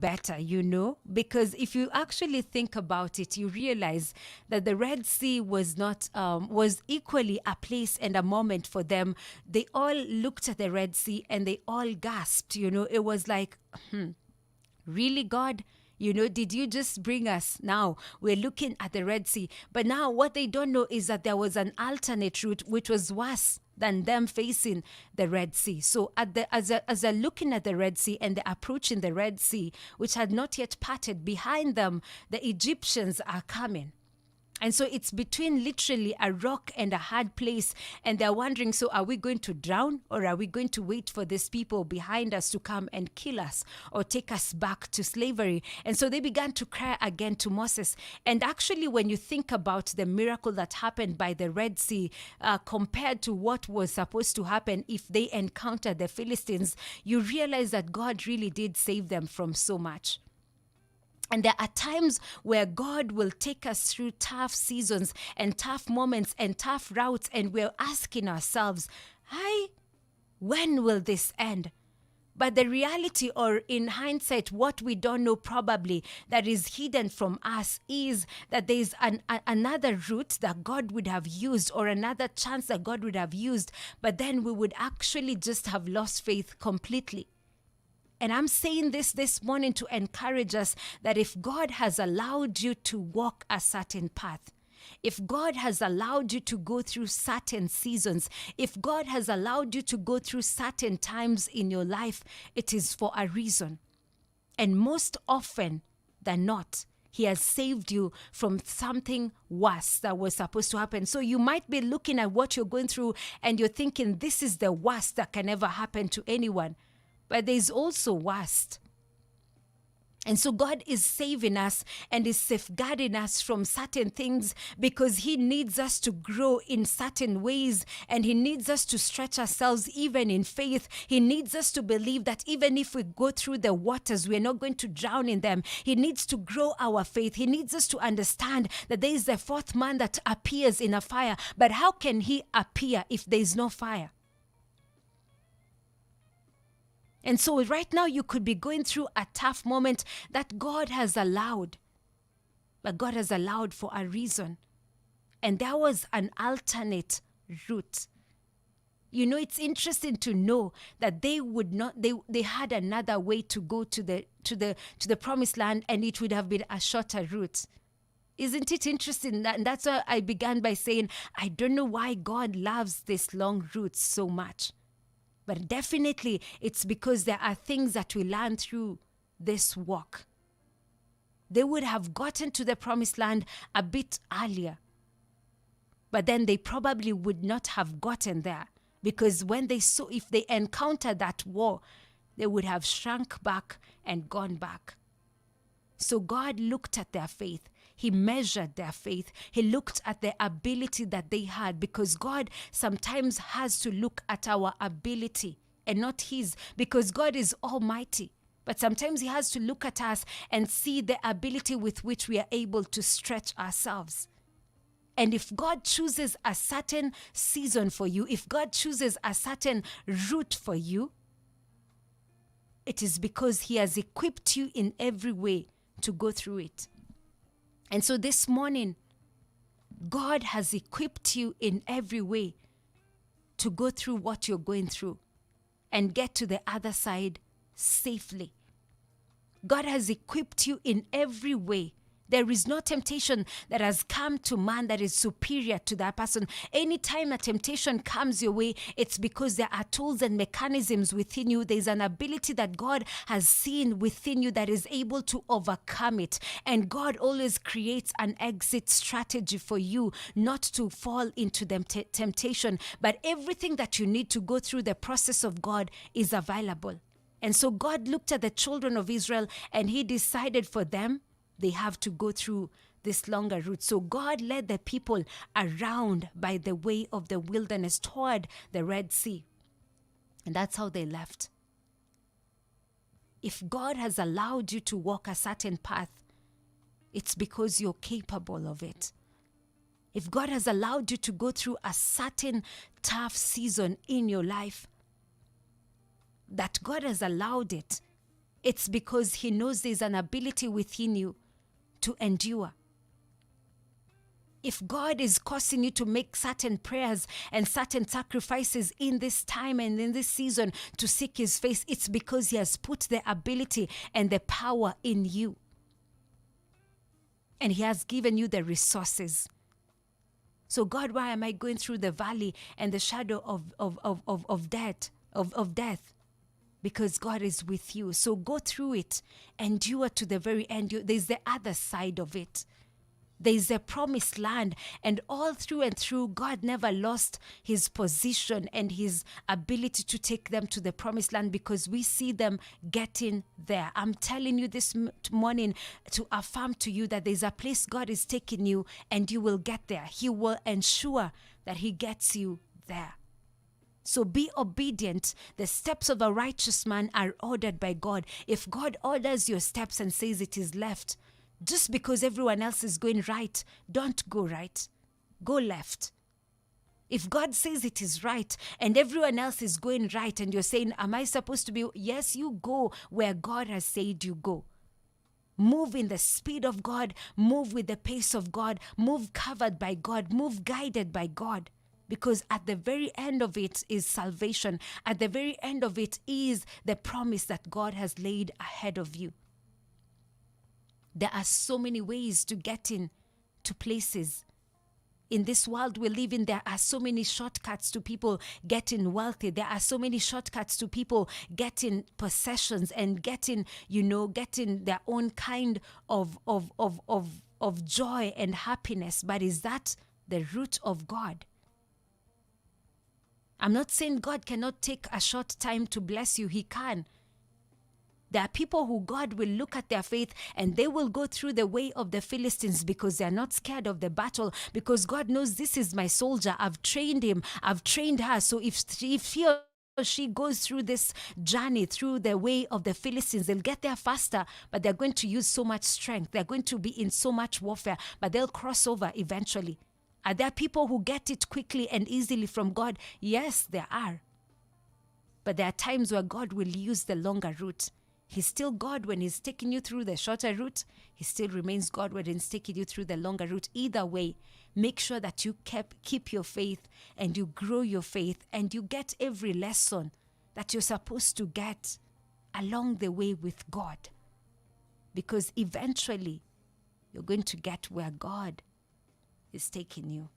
better, because if you actually think about it, you realize that the Red Sea was not was equally a place and a moment for them. They all looked at the Red Sea and they all gasped. It was like, really, God? Did you just bring us? Now we're looking at the Red Sea. But now what they don't know is that there was an alternate route which was worse than them facing the Red Sea. So as they're looking at the Red Sea and they're approaching the Red Sea, which had not yet parted, behind them, the Egyptians are coming. And so it's between literally a rock and a hard place. And they're wondering, so are we going to drown, or are we going to wait for these people behind us to come and kill us or take us back to slavery? And so they began to cry again to Moses. And actually, when you think about the miracle that happened by the Red Sea compared to what was supposed to happen if they encountered the Philistines, you realize that God really did save them from so much. And there are times where God will take us through tough seasons and tough moments and tough routes, and we're asking ourselves, when will this end? But the reality, or in hindsight, what we don't know probably that is hidden from us, is that there's another route that God would have used, or another chance that God would have used, but then we would actually just have lost faith completely. And I'm saying this morning to encourage us that if God has allowed you to walk a certain path, if God has allowed you to go through certain seasons, if God has allowed you to go through certain times in your life, it is for a reason. And most often than not, He has saved you from something worse that was supposed to happen. So you might be looking at what you're going through and you're thinking, this is the worst that can ever happen to anyone. But there's also worst. And so God is saving us and is safeguarding us from certain things because He needs us to grow in certain ways, and He needs us to stretch ourselves even in faith. He needs us to believe that even if we go through the waters, we're not going to drown in them. He needs to grow our faith. He needs us to understand that there is a fourth man that appears in a fire. But how can He appear if there is no fire? And so right now you could be going through a tough moment that God has allowed. But God has allowed for a reason. And there was an alternate route. It's interesting to know that they would not, they had another way to go to the promised land, and it would have been a shorter route. Isn't it interesting? And that's why I began by saying, I don't know why God loves this long route so much. But definitely it's because there are things that we learn through this walk. They would have gotten to the promised land a bit earlier, but then they probably would not have gotten there, because when they saw, if they encountered that war, they would have shrunk back and gone back. So God looked at their faith. He measured their faith. He looked at the ability that they had, because God sometimes has to look at our ability and not His, because God is almighty. But sometimes He has to look at us and see the ability with which we are able to stretch ourselves. And if God chooses a certain season for you, if God chooses a certain route for you, it is because He has equipped you in every way to go through it. And so this morning, God has equipped you in every way to go through what you're going through and get to the other side safely. God has equipped you in every way. There is no temptation that has come to man that is superior to that person. Anytime a temptation comes your way, it's because there are tools and mechanisms within you. There's an ability that God has seen within you that is able to overcome it. And God always creates an exit strategy for you, not to fall into the temptation. But everything that you need to go through the process of God is available. And so God looked at the children of Israel and He decided for them, they have to go through this longer route. So God led the people around by the way of the wilderness toward the Red Sea. And that's how they left. If God has allowed you to walk a certain path, it's because you're capable of it. If God has allowed you to go through a certain tough season in your life, that God has allowed it, It's because he knows there's an ability within you to endure. If God is causing you to make certain prayers and certain sacrifices in this time and in this season to seek his face, it's because he has put the ability and the power in you. And he has given you the resources. So God, why am I going through the valley and the shadow of death? Because God is with you. So go through it, endure to the very end. There's the other side of it. There's a promised land, and all through and through, God never lost his position and his ability to take them to the promised land, because we see them getting there. I'm telling you this morning to affirm to you that there's a place God is taking you, and you will get there. He will ensure that he gets you there. So be obedient. The steps of a righteous man are ordered by God. If God orders your steps and says it is left, just because everyone else is going right, don't go right. Go left. If God says it is right and everyone else is going right and you're saying, am I supposed to be? Yes, you go where God has said you go. Move in the speed of God. Move with the pace of God. Move covered by God. Move guided by God. Because at the very end of it is salvation. At the very end of it is the promise that God has laid ahead of you. There are so many ways to get in to places. In this world we live in, there are so many shortcuts to people getting wealthy. There are so many shortcuts to people getting possessions and getting their own kind of joy and happiness. But is that the root of God? I'm not saying God cannot take a short time to bless you. He can. There are people who God will look at their faith and they will go through the way of the Philistines because they're not scared of the battle, because God knows this is my soldier. I've trained him. I've trained her. So if he or she goes through this journey, through the way of the Philistines, they'll get there faster, but they're going to use so much strength. They're going to be in so much warfare, but they'll cross over eventually. Are there people who get it quickly and easily from God? Yes, there are. But there are times where God will use the longer route. He's still God when he's taking you through the shorter route. He still remains God when he's taking you through the longer route. Either way, make sure that you keep your faith and you grow your faith and you get every lesson that you're supposed to get along the way with God. Because eventually, you're going to get where God is taking you.